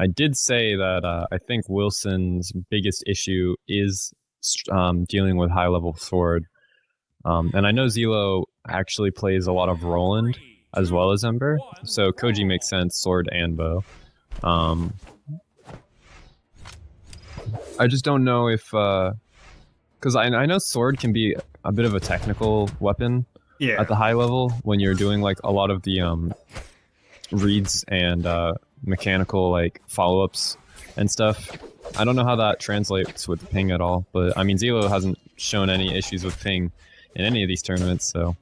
I did say that I think Wilson's biggest issue is dealing with high level sword. And I know Zelo actually plays a lot of Roland as well as Ember, so Koji makes sense, sword and bow. I just don't know if, because I know sword can be a bit of a technical weapon Yeah. at the high level when you're doing like a lot of the reads and mechanical like follow-ups and stuff. I don't know how that translates with ping at all, but I mean Zelo hasn't shown any issues with ping in any of these tournaments, so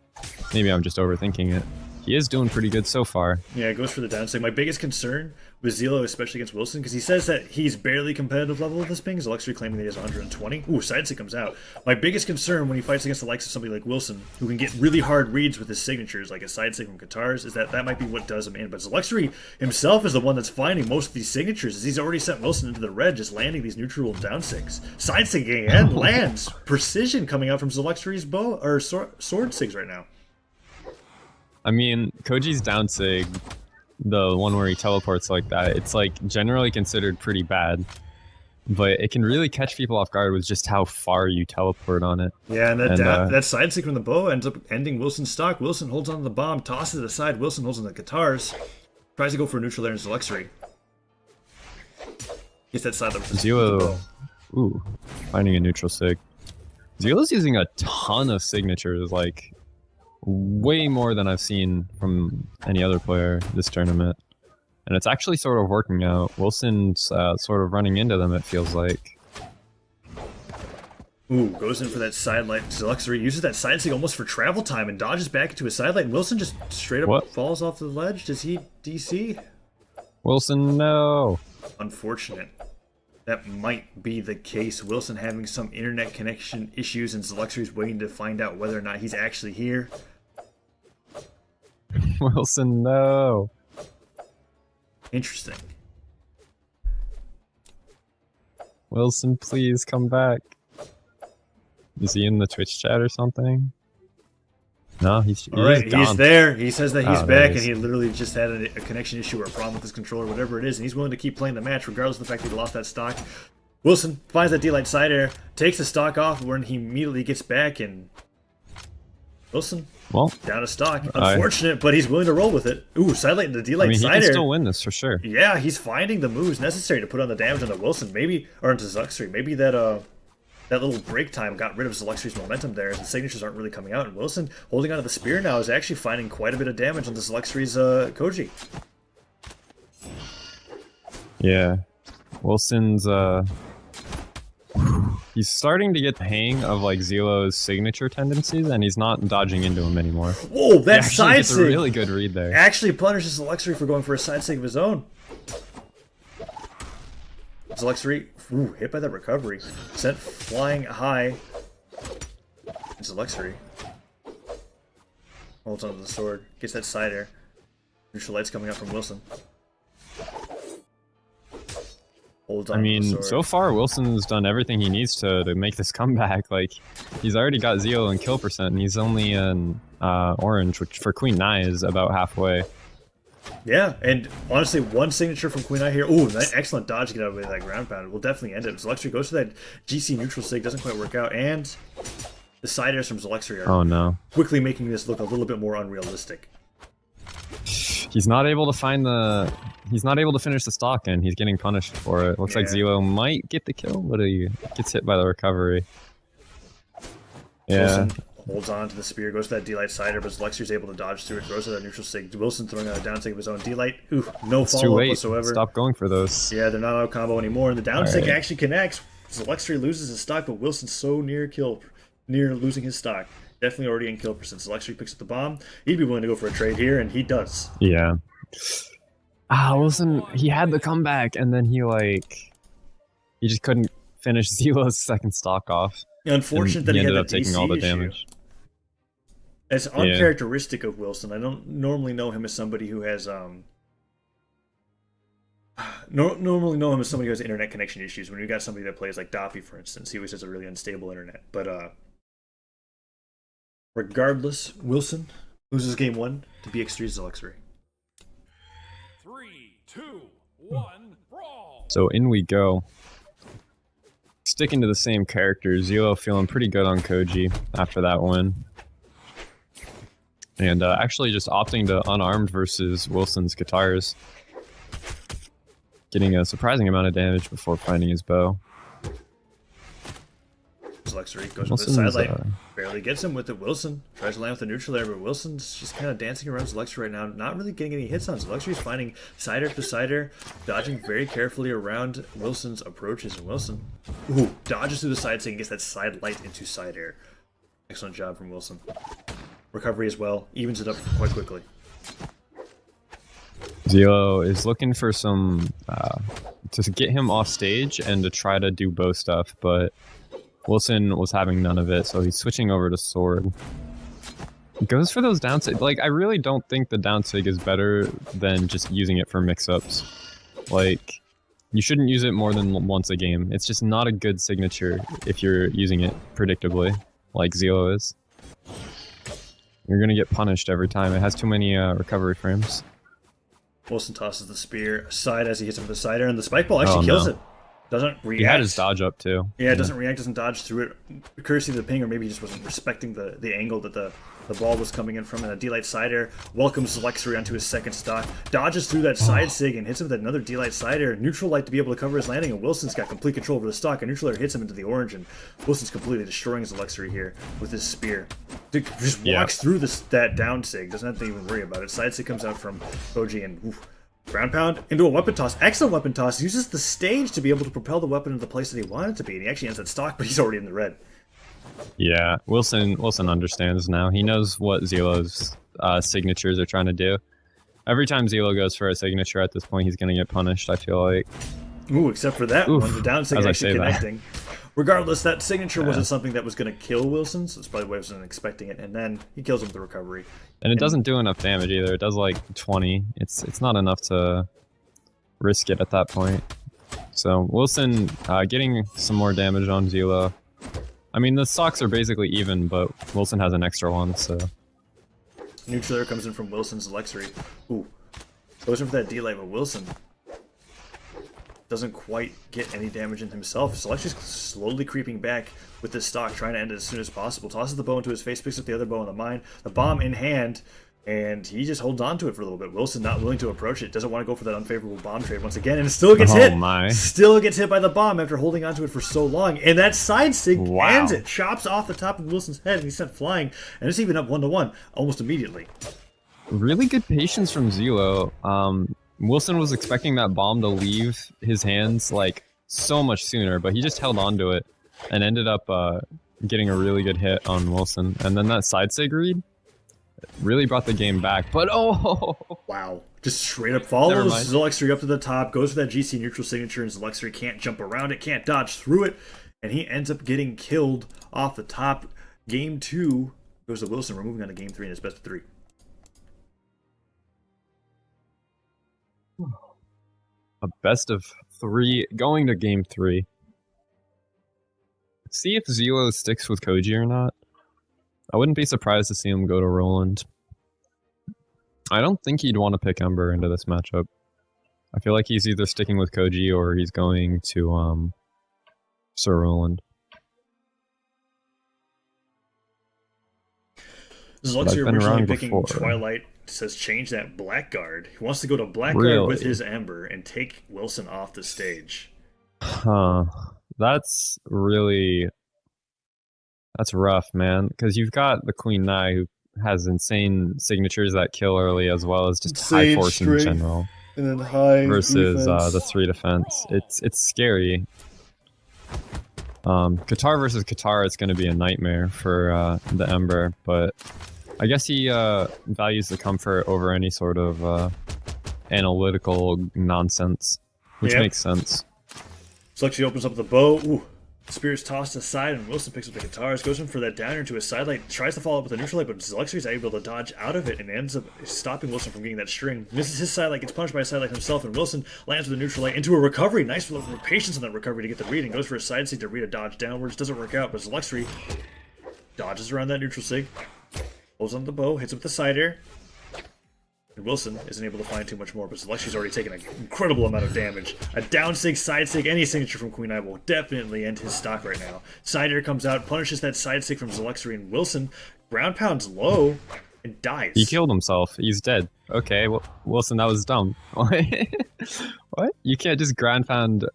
maybe I'm just overthinking it. He is doing pretty good so far. Yeah, it goes for the downside. My biggest concern with Zelo, especially against Wilson, because he says that he's barely competitive level with this ping. Zeloxory claiming that he has 120. Ooh, sidestick comes out. My biggest concern when he fights against the likes of somebody like Wilson, who can get really hard reads with his signatures, like a sidestick from Katars, is that might be what does him in. But Zeloxory himself is the one that's finding most of these signatures, as he's already sent Wilson into the red, just landing these neutral down six. Sidesticking and lands. Precision coming out from Zeloxory's bow or sword sigs right now. I mean, Koji's down sig, the one where he teleports like that, it's like generally considered pretty bad, but it can really catch people off guard with just how far you teleport on it. Yeah, and that side stick from the bow ends up ending Wilson's stock. Wilson holds onto the bomb, tosses it aside. Wilson holds on the guitars, tries to go for a neutral there in Zeloxory. Gets that side up. Zelo, ooh, finding a neutral sig. Zelo's using a ton of signatures, like way more than I've seen from any other player this tournament. And it's actually sort of working out. Wilson's sort of running into them, it feels like. Ooh, goes in for that side light. Zeloxory uses that side stick almost for travel time and dodges back into a side light. And Wilson just straight up falls off the ledge. Does he DC? Wilson, no. Unfortunate. That might be the case. Wilson having some internet connection issues, and Zeloxory's waiting to find out whether or not he's actually here. Wilson, no. Interesting. Wilson, please come back. Is he in the Twitch chat or something? No, he's there. He says that he's back, and he literally just had a connection issue or a problem with his controller, whatever it is, and he's willing to keep playing the match regardless of the fact that he lost that stock. Wilson finds that D-Light side air, takes the stock off when he immediately gets back, and Wilson down a stock. Unfortunate, but he's willing to roll with it. Ooh, side light into D-Light side air. He can still win this for sure. Yeah, he's finding the moves necessary to put on the damage on the Wilson, maybe, or into Zeloxory. Maybe that little break time got rid of Zeloxory's momentum there. The signatures aren't really coming out, and Wilson, holding onto the spear now, is actually finding quite a bit of damage on the Zeloxory's Koji. Yeah. Wilson's, he's starting to get the hang of, like, Zelo's signature tendencies, and he's not dodging into him anymore. Whoa, that side sig! It's a really good read there. Actually punishes Zeloxory for going for a side sig of his own. Zeloxory, hit by that recovery. Sent flying high. Zeloxory holds onto the sword. Gets that side air. Neutral light's coming out from Wilson. Holds on to the sword. So far Wilson's done everything he needs to make this comeback. Like, he's already got Zelo in kill percent, and he's only in orange, which for Queen Nai is about halfway. Yeah, and honestly, one signature from Queen Eye here. Ooh, that excellent dodge to get out of the way of that ground pound. Will definitely end it. Zeloxory goes for that GC neutral sig, doesn't quite work out, and the side airs from Zeloxory are quickly making this look a little bit more unrealistic. He's not able to find the... He's not able to finish the stock, and he's getting punished for it. Looks like Zelo might get the kill, but he gets hit by the recovery. Yeah. Wilson holds on to the spear, goes to that D-Light sider, but Zeloxory's able to dodge through it, throws to that neutral sig. Wilson throwing out a down sig of his own. D-Light, ooh, no follow-up whatsoever. Stop going for those. Yeah, they're not out of combo anymore, and the down sig actually connects. Zeloxory loses his stock, but Wilson's so near losing his stock. Definitely already in kill percent. Zeloxory picks up the bomb. He'd be willing to go for a trade here, and he does. Yeah. Wilson, he had the comeback, and then he just couldn't finish Zelo's second stock off. Unfortunate that he ended up taking all the damage. It's uncharacteristic of Wilson. I don't normally know him as somebody who has normally know him as somebody who has internet connection issues. When you got somebody that plays like Doppy, for instance, he always has a really unstable internet. But regardless, Wilson loses game 1 to BX3 Zeloxory. 3, 2, So in we go. Sticking to the same character, Zelo feeling pretty good on Koji after that win. And actually just opting to unarmed versus Wilson's guitars. Getting a surprising amount of damage before finding his bow. Zeloxory goes with the sidelight, barely gets him with it. Wilson tries to land with the neutral there, but Wilson's just kind of dancing around Zeloxory right now, not really getting any hits on. Zeloxory's finding side after sider, dodging very carefully around Wilson's approaches, and Wilson dodges through the side sig and gets that side light into side air. Excellent job from Wilson. Recovery as well, evens it up quite quickly. Zelo is looking for some to get him off stage and to try to do bow stuff, but Wilson was having none of it, so he's switching over to sword. He goes for those down sig. Like, I really don't think the down sig is better than just using it for mix-ups. Like, you shouldn't use it more than once a game. It's just not a good signature if you're using it predictably, like Zelo is. You're gonna get punished every time. It has too many recovery frames. Wilson tosses the spear aside as he hits him with the cider, and the spike ball actually kills it. Doesn't react. He had his dodge up too. Yeah, it doesn't react, doesn't dodge through it. Courtesy of the ping, or maybe he just wasn't respecting the angle that the ball was coming in from. And a D-Light Cider welcomes Zeloxory onto his second stock. Dodges through that side sig and hits him with another D-Light Cider. Neutral light to be able to cover his landing, and Wilson's got complete control over the stock. And neutral light hits him into the orange, and Wilson's completely destroying Zeloxory here with his spear. Just walks through that down sig, doesn't have to even worry about it. Side sig comes out from Koji, and ground pound into a weapon toss. Excellent weapon toss. He uses the stage to be able to propel the weapon into the place that he wanted it to be, and he actually ends that stock, but he's already in the red. Yeah, Wilson understands now. He knows what Zelo's signatures are trying to do. Every time Zelo goes for a signature at this point, he's going to get punished, I feel like. Ooh, except for that one, the down sig actually connecting. Regardless, that signature wasn't something that was going to kill Wilson, so that's probably why I wasn't expecting it, and then he kills him with the recovery. And it doesn't do enough damage either. It does like 20. It's not enough to risk it at that point. So Wilson getting some more damage on Zelo. I mean, the stocks are basically even, but Wilson has an extra one, so... Neutral air comes in from Wilson's Zeloxory. Ooh. Goes in for that D-Light, but Wilson doesn't quite get any damage in himself. Zeloxory's slowly creeping back with this stock, trying to end it as soon as possible. Tosses the bow into his face, picks up the other bow in the mine, the bomb in hand, and he just holds on to it for a little bit. Wilson not willing to approach it, doesn't want to go for that unfavorable bomb trade once again, and still gets hit. My. Still gets hit by the bomb after holding on to it for so long, and that side sig ends it, chops off the top of Wilson's head, and he's sent flying, and it's even up 1-1 almost immediately. Really good patience from Zelo. Wilson was expecting that bomb to leave his hands like so much sooner, but he just held on to it and ended up getting a really good hit on Wilson. And then that side sig read really brought the game back. But wow, just straight up follows Zeloxory up to the top, goes for that GC neutral signature, and Zeloxory can't jump around it, can't dodge through it, and he ends up getting killed off the top. Game 2 goes to Wilson. We're moving on to game 3 in his best of 3. A best of 3 going to game 3. See if Zelo sticks with Koji or not. I wouldn't be surprised to see him go to Roland. I don't think he'd want to pick Ember into this matchup. I feel like he's either sticking with Koji or he's going to Sir Roland. Zeloxory originally picking Twilight. Says change that Blackguard. He wants to go to Blackguard with his Ember and take Wilson off the stage. Huh. That's rough, man. Because you've got the Queen Nai who has insane signatures that kill early as well as just high force in general. And then high versus defense. The 3 defense. It's scary. Qatar versus Qatar, it's going to be a nightmare for the Ember, but I guess he values the comfort over any sort of analytical nonsense, which makes sense. Zeloxory opens up the bow. Ooh. Spear's tossed aside, and Wilson picks up the guitars, goes in for that downer into his sidelight, tries to follow up with a neutral light, but Zeloxory's able to dodge out of it and ends up stopping Wilson from getting that string. Misses his sidelight, gets punished by a sidelight himself, and Wilson lands with a neutral light into a recovery. Nice for patience on that recovery to get the read, and goes for a side sig to read a dodge downwards. Doesn't work out, but Zeloxory dodges around that neutral sig, holds on the bow, hits him with the side air. And Wilson isn't able to find too much more, but Zeloxory's already taken an incredible amount of damage. A down sig, side sig, any signature from Queen Eye will definitely end his stock right now. Side air comes out, punishes that side sig from Zeloxory, and Wilson ground pounds low and dies. He killed himself. He's dead. Okay, well, Wilson, that was dumb. What? You can't just ground pound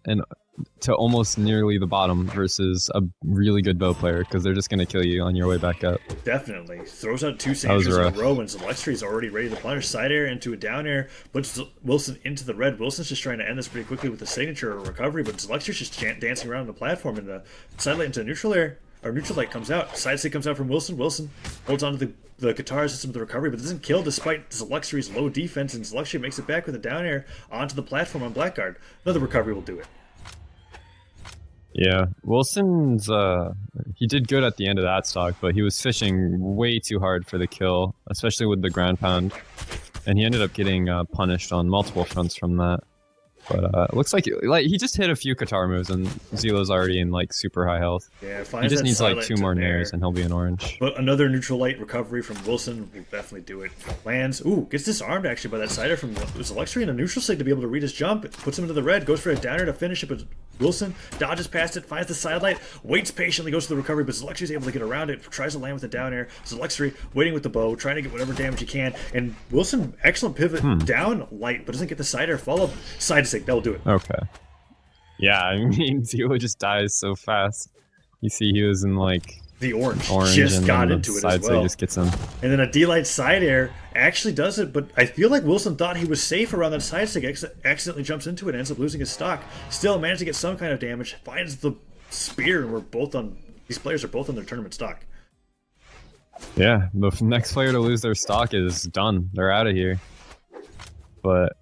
to almost nearly the bottom versus a really good bow player, because they're just going to kill you on your way back up. Definitely. Throws out 2 signatures in a row, and Zeloxory's already ready to punish. Side air into a down air, puts Wilson into the red. Wilson's just trying to end this pretty quickly with a signature or a recovery, but Zeloxory's just dancing around on the platform, and the side light into neutral air, or neutral light comes out. Side stick comes out from Wilson. Wilson holds on to the guitar system of the recovery, but doesn't kill despite Zeloxory's low defense, and Zeloxory makes it back with a down air onto the platform on Blackguard. Another recovery will do it. Yeah, Wilson's, he did good at the end of that stock, but he was fishing way too hard for the kill, especially with the ground pound, and he ended up getting punished on multiple fronts from that. But it looks like he just hit a few Qatar moves, and Zelo's already in like super high health. Yeah, he just needs like 2 more nairs, and he'll be in orange. But another neutral light recovery from Wilson will definitely do it. Lands, ooh, gets disarmed actually by that sider from Zeloxory and a neutral sig to be able to read his jump. Puts him into the red, goes for a downer to finish it, but Wilson dodges past it, finds the side light, waits patiently, goes to the recovery, but Zeloxory's able to get around it, tries to land with a down air. Zeloxory waiting with the bow, trying to get whatever damage he can, and Wilson, excellent pivot down light, but doesn't get the side air follow. Side sig, that'll do it. Okay. Yeah, I mean, Zelo just dies so fast. You see he was in like the orange just and got into it as well. Just gets him. And then a D-light side air actually does it, but I feel like Wilson thought he was safe around that side stick, accidentally jumps into it and ends up losing his stock. Still managed to get some kind of damage, finds the spear, and we're both on, these players are both on their tournament stock. Yeah, the next player to lose their stock is done. They're out of here. But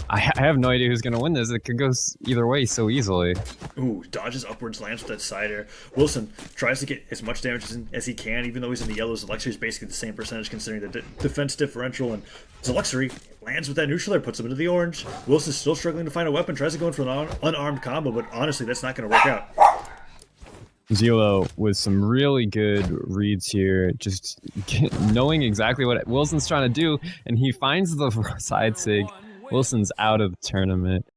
I have no idea who's going to win this. It could go either way so easily. Ooh, dodges upwards, lands with that side air. Wilson tries to get as much damage as he can, even though he's in the yellow. Zeloxory is basically the same percentage considering the defense differential, and Zeloxory lands with that neutral air, puts him into the orange. Wilson's still struggling to find a weapon, tries to go in for an unarmed combo, but honestly, that's not going to work out. Zelo with some really good reads here, just knowing exactly what Wilson's trying to do, and he finds the side sig. Wilson's out of the tournament.